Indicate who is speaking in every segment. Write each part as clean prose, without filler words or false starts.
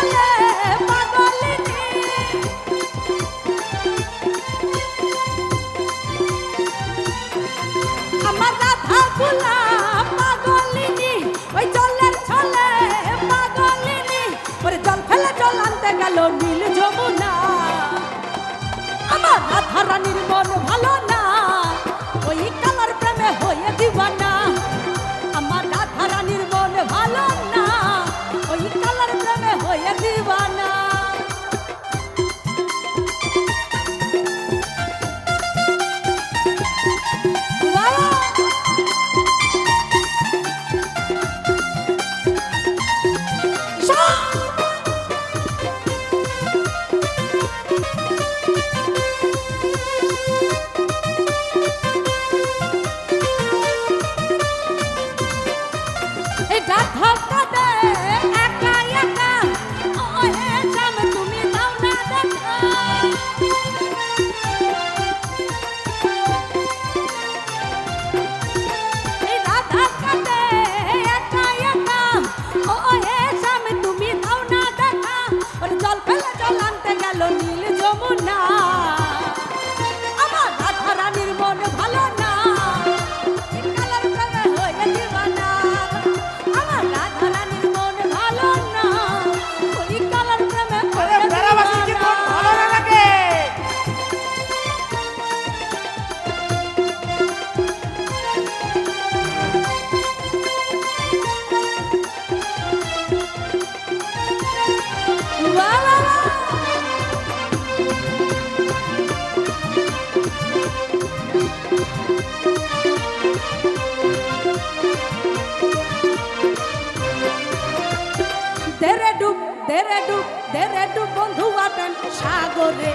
Speaker 1: ছলে পাগলিনী আমার রাধা গুলা পাগলিনী ওই জলের ছলে পাগলিনী ওরে জল ফেলে জল আনতে গেল নীল যমুনা আমার রাধা রানীর মন ভালো না ওই কালার প্রেমে হয়ে দিওয়ানা আমার রাধা রানীর মন ভালো না ওই কালার প্রেমে হয়ে দিওয়ানা বন্ধু আটেন সাগরে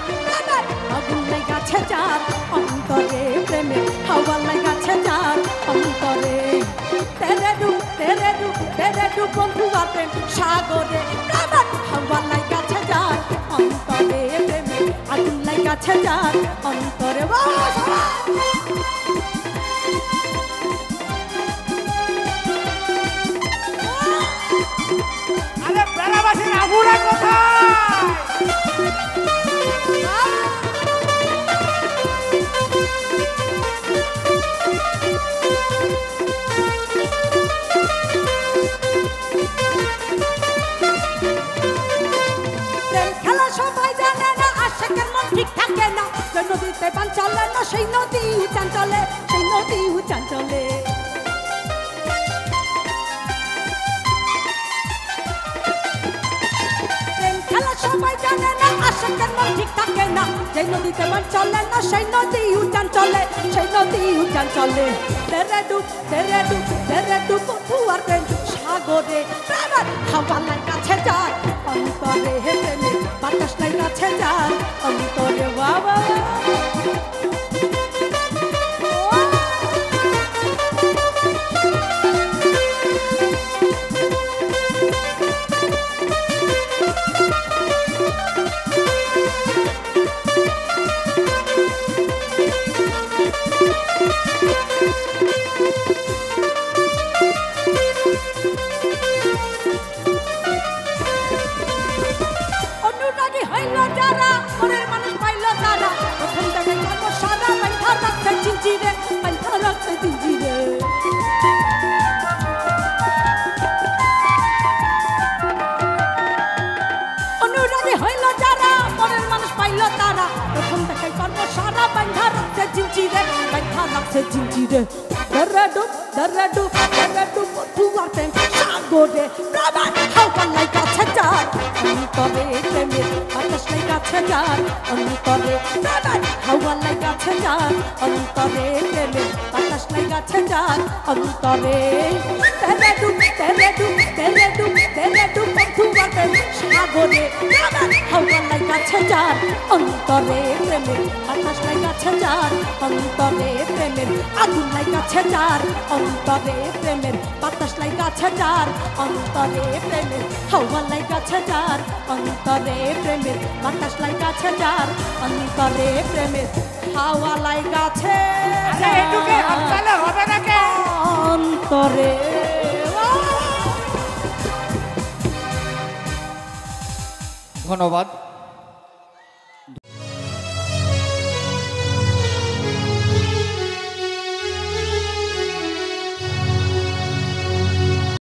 Speaker 1: আগুন লাগাছে যার অন্তরে প্রেমে হাওয়া লাগাছে যার অন্তরে তেরে ডুব বন্ধু আটেন সাগরে হাওয়া লাগাছে যার অন্তরে প্রেমে আগুন লাগাছে যার অন্তরে
Speaker 2: আরে বেড়াবাসীর আগুরা কোথায়
Speaker 1: নদীতে পান চলে না সেই নদী উচান চলে সেই নদী উচান চলে খেলা সবাই জানে না আশাকের মন ঠিক থাকে না যে নদীতে পান চলে না সেই নদী উচান চলে সেই নদী উচান চলে তেরে ডুব বন্ধু আর প্রেম সাগরে হাওয়া লাগাছে যায় অন্তরে প্রেমে বাতাস লাগাছে যায় অন্তরে বাবা সাগরে হাওয়া লাগাছে যার অন্তরে প্রেমের বাতাস লাগাছে যার অন্তরে হাওয়া লাগাছে যার অন্তরে প্রেমের বাতাস লাগাছে যার অন্তরে তেরে ডুব বন্ধু আটেন সাগরে হাওয়া লাগাছে যার অন্তরে প্রেমের বাতাস লাগাছে যার অন্তরে প্রেমের আগুন লাগাছে যার অন্তরে প্রেমের বাতাস লাগাছে যার অন্তরে প্রেমের হাওয়া লাগাছে যার অন্তরে প্রেমের বাতাস লাগাছে যার অন্তরে প্রেমের হাওয়া লাগাছে অন্তরে
Speaker 3: ধন্যবাদ।